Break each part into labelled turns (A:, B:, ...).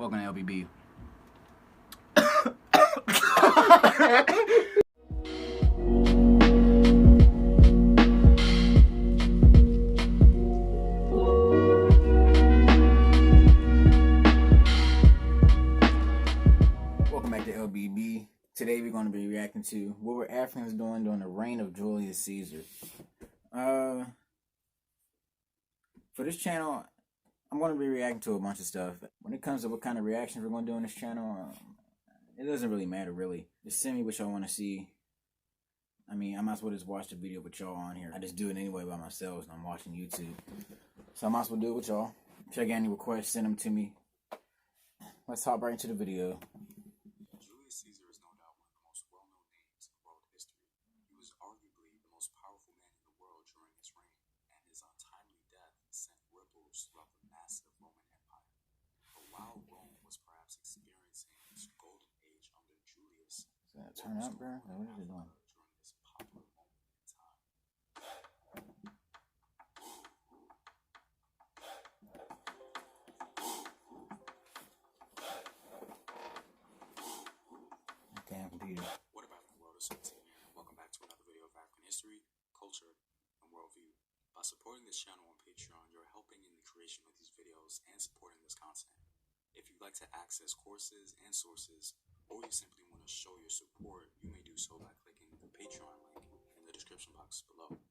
A: Welcome to LBB. Welcome back to LBB. Today we're going to be reacting to what were Africans doing during the reign of Julius Caesar. For this channel, I'm going to be reacting to a bunch of stuff. When it comes to what kind of reactions we're going to do on this channel, it doesn't really matter, really. Just send me what y'all want to see. I mean, I might as well just watch the video with y'all on here. I just do it anyway by myself, and I'm watching YouTube. So I might as well do it with y'all. If y'all got any requests, send them to me. Let's hop right into the video.
B: Julius Caesar is no doubt one of the most well-known names in world history. He was arguably the most powerful man in the world during his reign, and his untimely death sent ripples throughout the massive Roman Empire. But while Rome was perhaps experiencing its golden age under Julius,
A: Is that turn up, bro? What is it doing?
B: during this popular moment in time.
A: Damn computer.
B: What about the world of Switzerland? Welcome back to another video of African history, culture, and worldview. By supporting this channel on Patreon, you're helping in the creation of these videos and supporting this content. If you'd like to access courses and sources, or you simply want to show your support, you may do so by clicking the Patreon link in the description box below.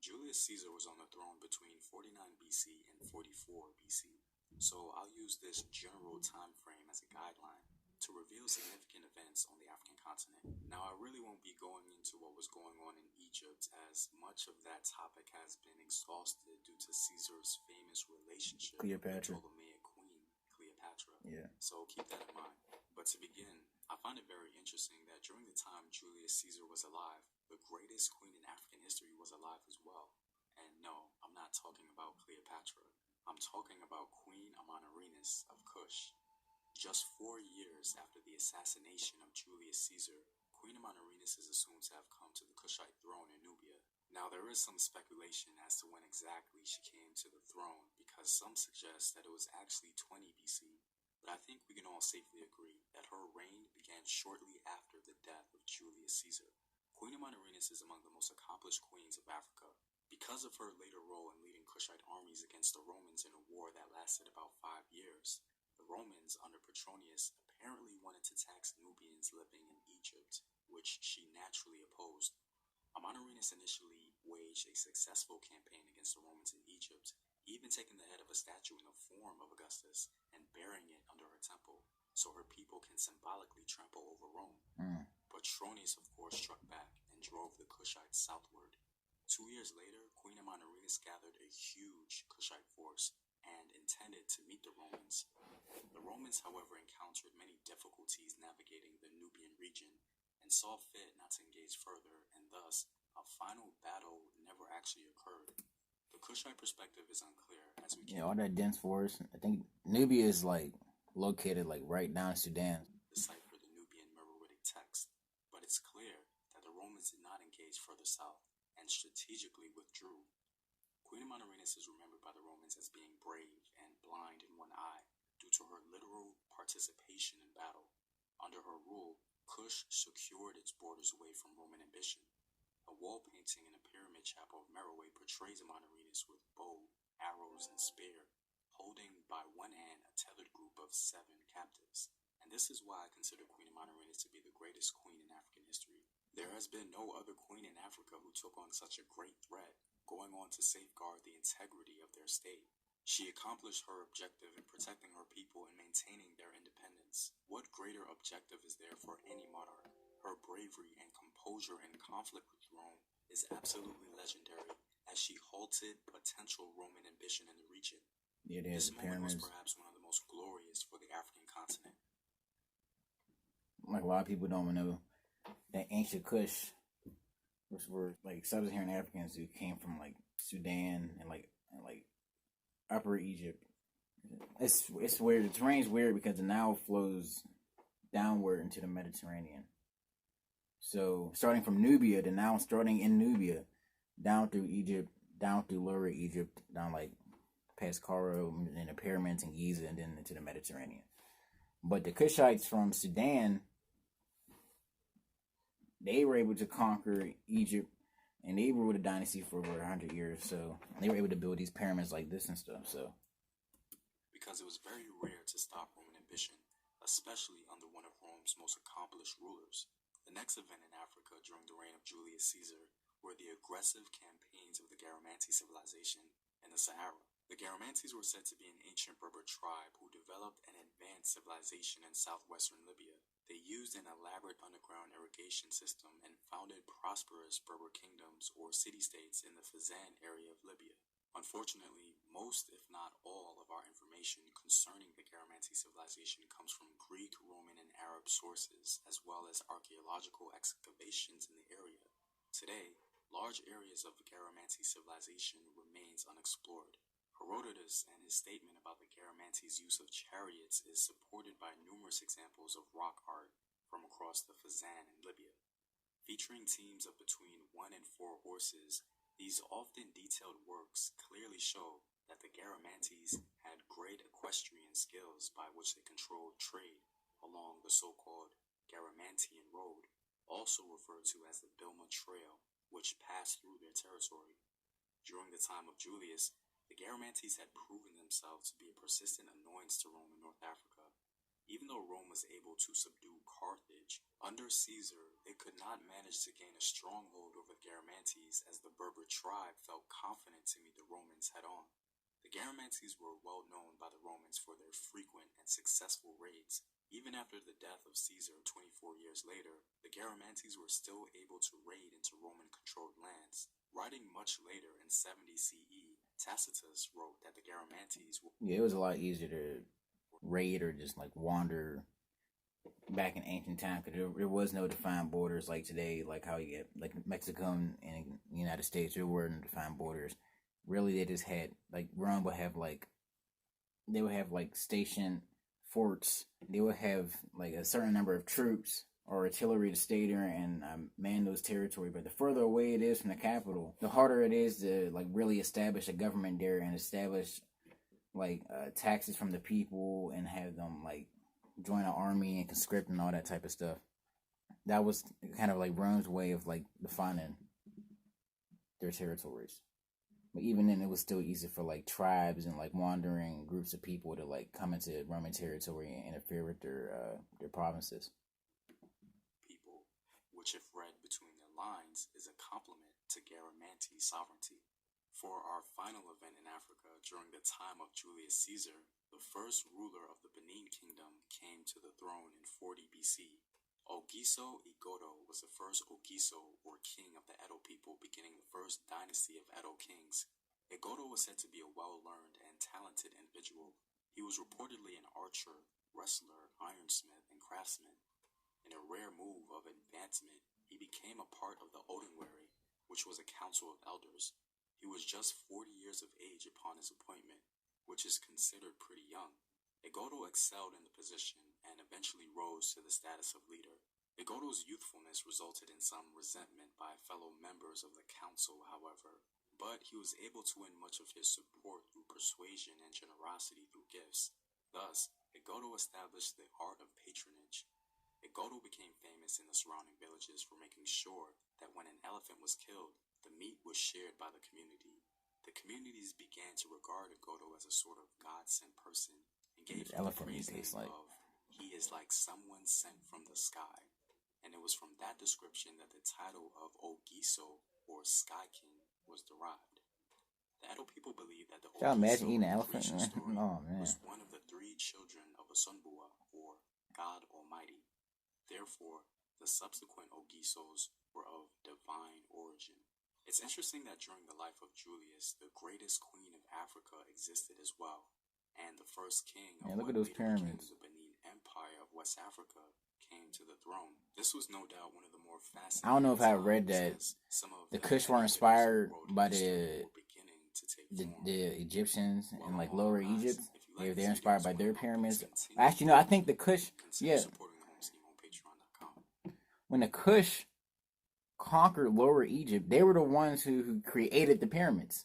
B: Julius Caesar was on the throne between 49 BC and 44 BC, so I'll use this general time frame as a guideline to reveal significant events on the African continent. Now, I really won't be going into what was going on in Egypt, as much of that topic has been exhausted due to Caesar's famous relationship with the Ptolemaic queen, Cleopatra.
A: Yeah.
B: So keep that in mind. But to begin, I find it very interesting that during the time Julius Caesar was alive, the greatest queen in African history was alive as well. And no, I'm not talking about Cleopatra. I'm talking about Queen Amanirenas of Kush. Just 4 years after the assassination of Julius Caesar, Queen Amanirenas is assumed to have come to the Kushite throne in Nubia. Now, there is some speculation as to when exactly she came to the throne, because some suggest that it was actually 20 BC, but I think we can all safely agree that her reign began shortly after the death of Julius Caesar. Queen Amanirenas is among the most accomplished queens of Africa. Because of her later role in leading Kushite armies against the Romans in a war that lasted about 5 years, the Romans, under Petronius, apparently wanted to tax Nubians living in Egypt, which she naturally opposed. Amanirenas initially waged a successful campaign against the Romans in Egypt, even taking the head of a statue in the form of Augustus and burying it under her temple, so her people can symbolically trample over Rome. Petronius, of course, struck back and drove the Kushites southward. 2 years later, Queen Amanirenas gathered a huge Kushite force and intended to meet the Romans. The Romans, however, encountered many difficulties navigating the Nubian region and saw fit not to engage further, and thus, a final battle never actually occurred. The Kushite perspective is unclear, as we
A: Yeah, all that dense forest. I think Nubia is located right down in Sudan.
B: decipher the Nubian Meroitic text, but it's clear that the Romans did not engage further south and strategically withdrew. Queen Amanirenas is remembered by the Romans as being brave and blind in one eye due to her literal participation in battle. Under her rule, Kush secured its borders away from Roman ambition. A wall painting in a pyramid chapel of Meroe portrays Amanirenas with bow, arrows, and spear, holding by one hand a tethered group of 7 captives. And this is why I consider Queen Amanirenas to be the greatest queen in African history. There has been no other queen in Africa who took on such a great threat, going on to safeguard the integrity of their state. She accomplished her objective in protecting her people and maintaining their independence. What greater objective is there for any monarch? Her bravery and composure in conflict with Rome is absolutely legendary, as she halted potential Roman ambition in the region.
A: Yeah, there's
B: This
A: the
B: moment was
A: pyramids.
B: perhaps one of the most glorious for the African continent.
A: Like a lot of people don't know, that ancient Kush, which were sub-Saharan Africans who came from Sudan and Upper Egypt. It's weird. The terrain's weird because the Nile flows downward into the Mediterranean. So starting from Nubia, the Nile starting in Nubia, down through Egypt, down through Lower Egypt, down past Cairo and the pyramids in Giza, and then into the Mediterranean. But the Kushites from Sudan, they were able to conquer Egypt, and they ruled a dynasty for over 100 years. So they were able to build these pyramids like this and stuff. So
B: because it was very rare to stop Roman ambition, especially under one of Rome's most accomplished rulers. The next event in Africa during the reign of Julius Caesar were the aggressive campaigns of the Garamantes civilization in the Sahara. The Garamantes were said to be an ancient Berber tribe who developed an advanced civilization in southwestern Libya. They used an elaborate underground irrigation system and founded prosperous Berber kingdoms or city-states in the Fezzan area of Libya. Unfortunately, most, if not all, of our information concerning the Garamantes civilization comes from Greek, Roman, and Arab sources, as well as archaeological excavations in the area. Today, large areas of the Garamantes civilization remains unexplored. Herodotus and his statement about the Garamantes' use of chariots is supported by numerous examples of rock art from across the Fezzan in Libya. Featuring teams of between 1 and 4 horses, these often detailed works clearly show that the Garamantes had great equestrian skills by which they controlled trade along the so-called Garamantian Road, also referred to as the Bilma Trail, which passed through their territory. During the time of Julius, the Garamantes had proven themselves to be a persistent annoyance to Rome in North Africa. Even though Rome was able to subdue Carthage, under Caesar, it could not manage to gain a stronghold over the Garamantes as the Berber tribe felt confident to meet the Romans head-on. The Garamantes were well known by the Romans for their frequent and successful raids. Even after the death of Caesar 24 years later, the Garamantes were still able to raid into Roman-controlled lands. Writing much later in 70 CE, Tacitus wrote that the Garamantes were...
A: yeah, it was a lot easier to raid or just like wander back in ancient time, because there was no defined borders like today, like how you get like Mexico and the United States. There were no defined borders. Really, they just had like Rome would have like they would have like station forts. They would have like a certain number of troops or artillery to stay there and man those territory. But the further away it is from the capital, the harder it is to like really establish a government there and establish like taxes from the people and have them like join an army and conscript and all that type of stuff. That was kind of like Rome's way of like defining their territories. But even then, it was still easy for like tribes and like wandering groups of people to like come into Roman territory and interfere with their provinces.
B: People, which if read between the lines is a compliment to Garamantes' sovereignty. For our final event in Africa during the time of Julius Caesar, the first ruler of the Benin Kingdom came to the throne in 40 BC. Ogiso Igodo was the first Ogiso, or king of the Edo people, beginning the first dynasty of Edo kings. Igodo was said to be a well-learned and talented individual. He was reportedly an archer, wrestler, ironsmith, and craftsman. In a rare move of advancement, he became a part of the Odinwary, which was a council of elders. He was just 40 years of age upon his appointment, which is considered pretty young. Igodo excelled in the position and eventually rose to the status of leader. Igodo's youthfulness resulted in some resentment by fellow members of the council, however, but he was able to win much of his support through persuasion and generosity through gifts. Thus, Igodo established the art of patronage. Igodo became famous in the surrounding villages for making sure that when an elephant was killed, the meat was shared by the community. The communities began to regard Igodo as a sort of God-sent person and gave him the praise name of "He is like someone sent from the sky." And it was from that description that the title of Ogiso, or Sky King, was derived. The Edo people believe that the Ogiso creation story was one of the 3 children of Osunbua, or God Almighty. Therefore, the subsequent Ogisos were of divine origin. It's interesting that during the life of Julius, the greatest queen of Africa existed as well, and the first king of
A: look at those pyramids.
B: The Benin Empire of West Africa came to the throne. This was no doubt one of the more fascinating.
A: I don't know if I read that the Kush were inspired by the Egyptians in like Lower Egypt. They're inspired by their pyramids. Actually, no, I think the Kush. Yeah. When the Kush conquered Lower Egypt, they were the ones who created the pyramids.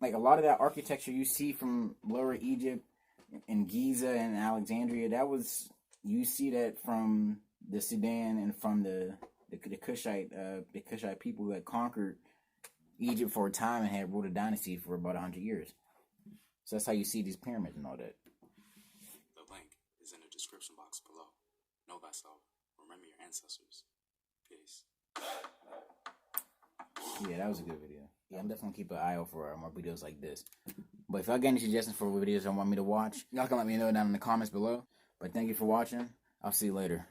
A: Like a lot of that architecture you see from Lower Egypt, in Giza and Alexandria, you see that from the Sudan and from the Kushite people who had conquered Egypt for a time and had ruled a dynasty for about 100 years. So that's how you see these pyramids and all that.
B: The link is in the description box below. Know thyself. Remember your ancestors. Peace.
A: Yeah, that was a good video. Yeah, I'm definitely keep an eye out for more videos like this. But if y'all got any suggestions for videos y'all want me to watch, y'all can let me know down in the comments below. But thank you for watching. I'll see you later.